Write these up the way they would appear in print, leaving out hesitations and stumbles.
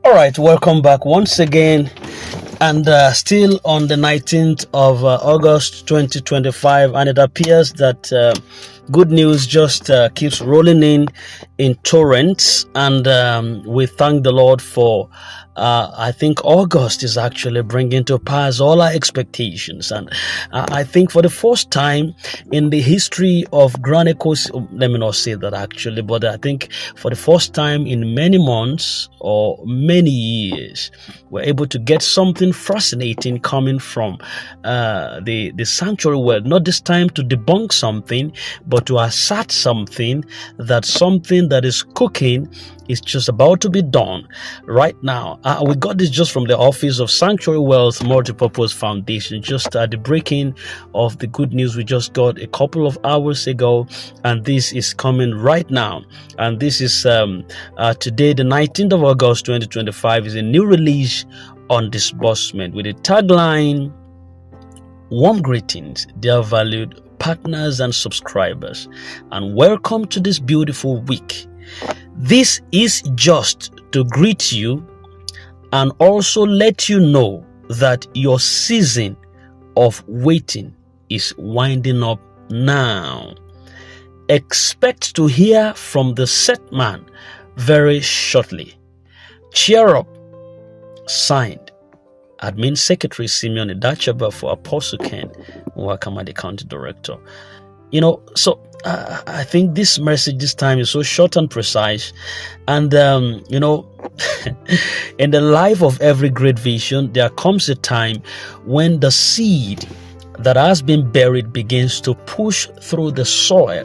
All right, welcome back once again, and still on the 19th of August 2025, and it appears that good news just keeps rolling in torrents, and we thank the Lord for I think August is actually bringing to pass all our expectations. And I think for the first time in the history of Grand Ecos, let me not say that actually, but I think for the first time in many months or many years, we're able to get something fascinating coming from the sanctuary world. Not this time to debunk something, but to assert something that is cooking is just about to be done right now. We got this just from the office of Sanctuary Wealth Multipurpose Foundation, just at the breaking of the good news we just got a couple of hours ago, and this is coming right now. And this is today, the 19th of August 2025, is a new release on disbursement with the tagline, "Warm greetings, dear valued partners and subscribers, and welcome to this beautiful week. This is just to greet you and also let you know that your season of waiting is winding up now. Expect to hear from the set man very shortly. Cheer up." Signed, Admin Secretary Simeon Idachaba for Apostle Ken Nwakama, the County Director. So I think this message this time is so short and precise. And, in the life of every great vision, there comes a time when the seed that has been buried begins to push through the soil,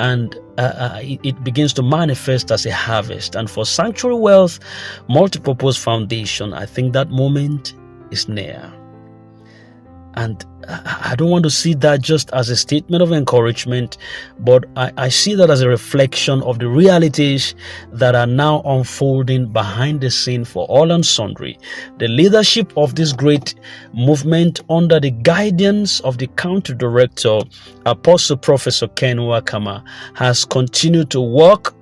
and it begins to manifest as a harvest. And for Sanctuary Wealth Multipurpose Foundation, I think that moment is near. And I don't want to see that just as a statement of encouragement, but I see that as a reflection of the realities that are now unfolding behind the scene for all and sundry. The leadership of this great movement, under the guidance of the County Director, Apostle Professor Ken Nwakama, has continued to work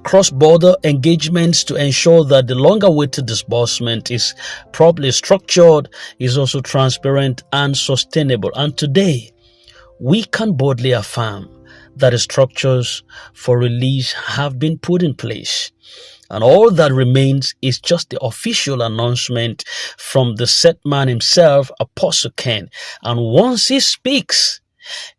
cross-border engagements to ensure that the long-awaited disbursement is properly structured, is also transparent and sustainable. And today, we can boldly affirm that the structures for release have been put in place. And all that remains is just the official announcement from the set man himself, Apostle Ken. And once he speaks,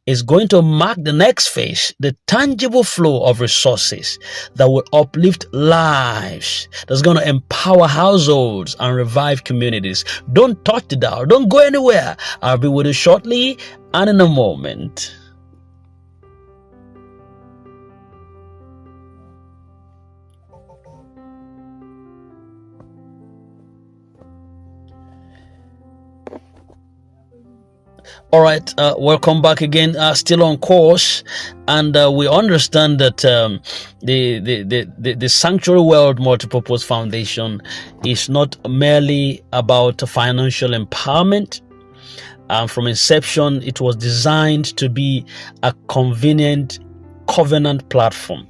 is going to mark the next phase, the tangible flow of resources that will uplift lives, that's going to empower households and revive communities. Don't touch the dial. Don't go anywhere. I'll be with you shortly and in a moment. All right, welcome back again. Still on course, and we understand that the Sanctuary World Multipurpose Foundation is not merely about financial empowerment. From inception, it was designed to be a convenient covenant platform,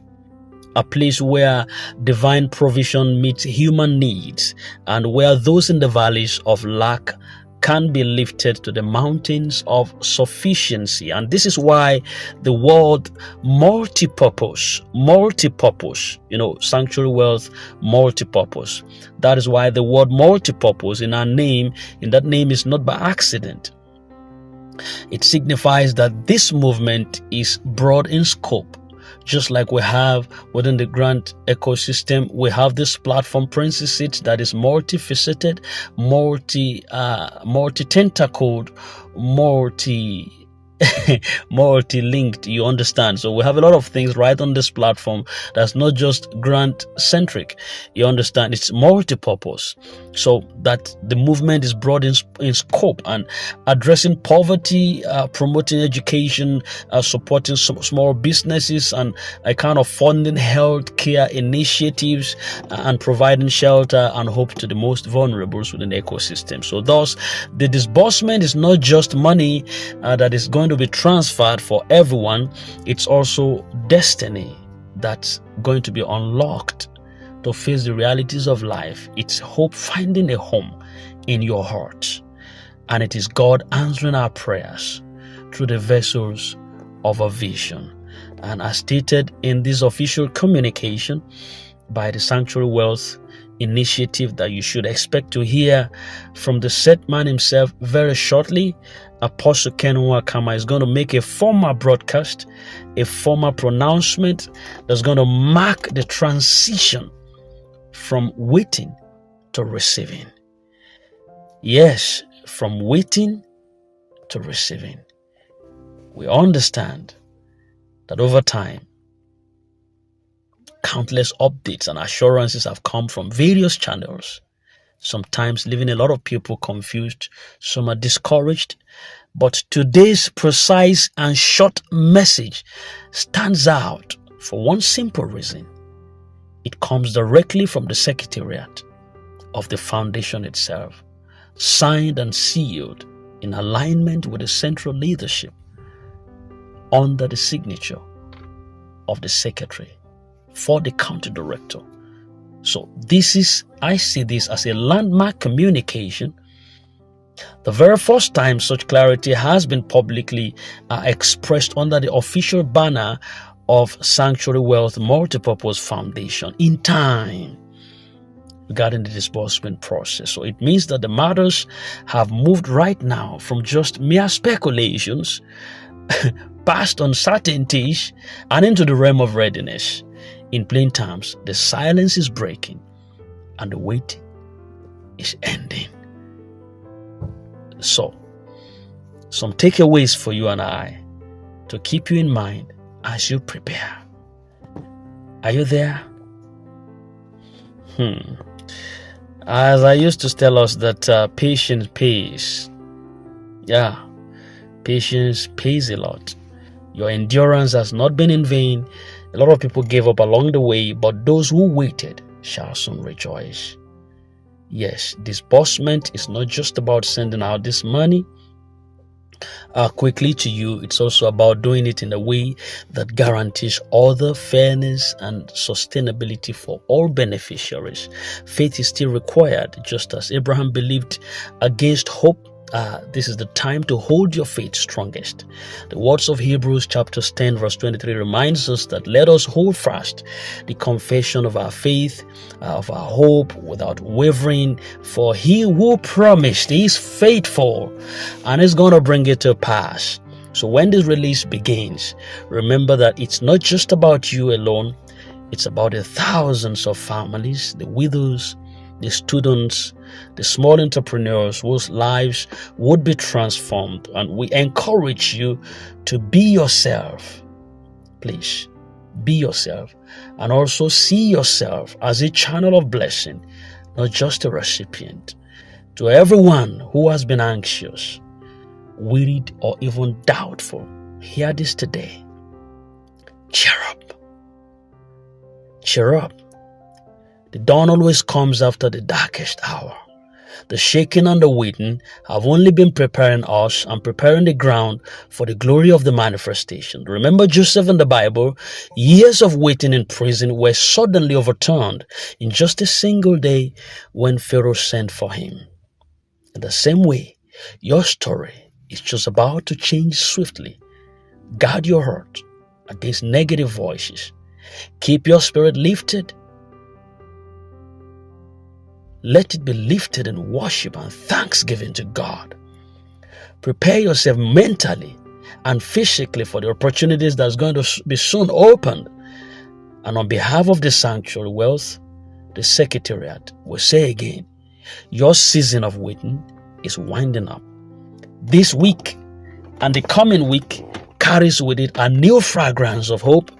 a place where divine provision meets human needs, and where those in the valleys of lack can be lifted to the mountains of sufficiency. And this is why the word multipurpose, Sanctuary Wealth Multipurpose. That is why the word multipurpose in our name, in that name, is not by accident. It signifies that this movement is broad in scope. Just like we have within the grand ecosystem, we have this platform Princess that is multifaceted, multi-tentacled, multi-linked, you understand. So we have a lot of things right on this platform that's not just grant centric, you understand. It's multi-purpose, so that the movement is broad in scope and addressing poverty, promoting education, supporting small businesses, and a kind of funding health care initiatives, and providing shelter and hope to the most vulnerable within the ecosystem. So thus, the disbursement is not just money that is going to be transferred for everyone. It's also destiny that's going to be unlocked to face the realities of life. It's hope finding a home in your heart. And it is God answering our prayers through the vessels of a vision. And as stated in this official communication by the Sanctuary Wealth Initiative, that you should expect to hear from the set man himself very shortly, Apostle Ken Nwakama is going to make a formal broadcast, a formal pronouncement that's going to mark the transition from waiting to receiving. Yes, from waiting to receiving. We understand that over time, countless updates and assurances have come from various channels, sometimes leaving a lot of people confused. Some are discouraged. But today's precise and short message stands out for one simple reason. It comes directly from the Secretariat of the Foundation itself, signed and sealed in alignment with the central leadership under the signature of the Secretary for the County Director. So I see this as a landmark communication. The very first time such clarity has been publicly expressed under the official banner of Sanctuary Wealth Multipurpose Foundation in time regarding the disbursement process. So it means that the matters have moved right now from just mere speculations, past uncertainties, and into the realm of readiness. In plain terms, the silence is breaking and the waiting is ending. So, some takeaways for you and I to keep you in mind as you prepare. Are you there? As I used to tell us that patience pays. Yeah, patience pays a lot. Your endurance has not been in vain. A lot of people gave up along the way, but those who waited shall soon rejoice. Yes, disbursement is not just about sending out this money quickly to you. It's also about doing it in a way that guarantees order, fairness, and sustainability for all beneficiaries. Faith is still required, just as Abraham believed against hope. This is the time to hold your faith strongest. The words of Hebrews chapter 10 verse 23 reminds us that let us hold fast the confession of our faith, of our hope without wavering, for he who promised is faithful and is going to bring it to pass. So when this release begins, remember that it's not just about you alone. It's about the thousands of families, the widows, the students, the small entrepreneurs whose lives would be transformed. And we encourage you to be yourself. Please, be yourself. And also see yourself as a channel of blessing, not just a recipient. To everyone who has been anxious, worried, or even doubtful, hear this today. Cheer up. Cheer up. The dawn always comes after the darkest hour. The shaking and the waiting have only been preparing us and preparing the ground for the glory of the manifestation. Remember Joseph in the Bible? Years of waiting in prison were suddenly overturned in just a single day when Pharaoh sent for him. In the same way, your story is just about to change swiftly. Guard your heart against negative voices. Keep your spirit lifted. Let it be lifted in worship and thanksgiving to God. Prepare yourself mentally and physically for the opportunities that's going to be soon opened. And on behalf of the Sanctuary Wealth, the Secretariat will say again, your season of waiting is winding up. This week and the coming week carries with it a new fragrance of hope.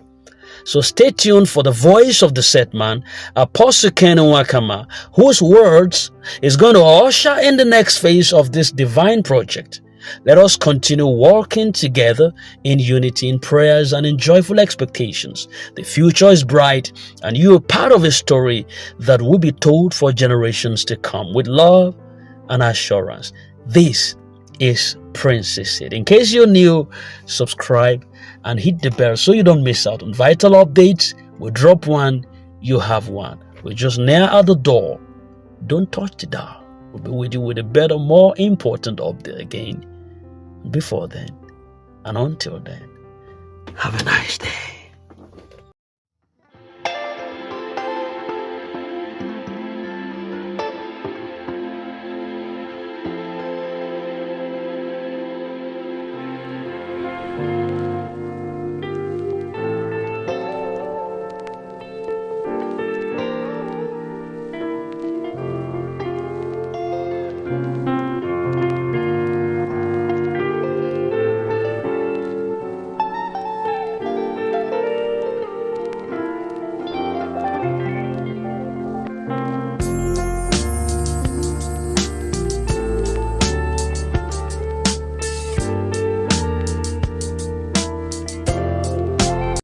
So stay tuned for the voice of the set man, Apostle Ken Nwakama, whose words is going to usher in the next phase of this divine project. Let us continue walking together in unity, in prayers, and in joyful expectations. The future is bright, and you are part of a story that will be told for generations to come with love and assurance. This is Princess Seed. In case you're new, subscribe and hit the bell so you don't miss out on vital updates. We drop one, you have one. We're just near at the door. Don't touch the dial. We'll be with you with a better, more important update again before then. And until then, have a nice day.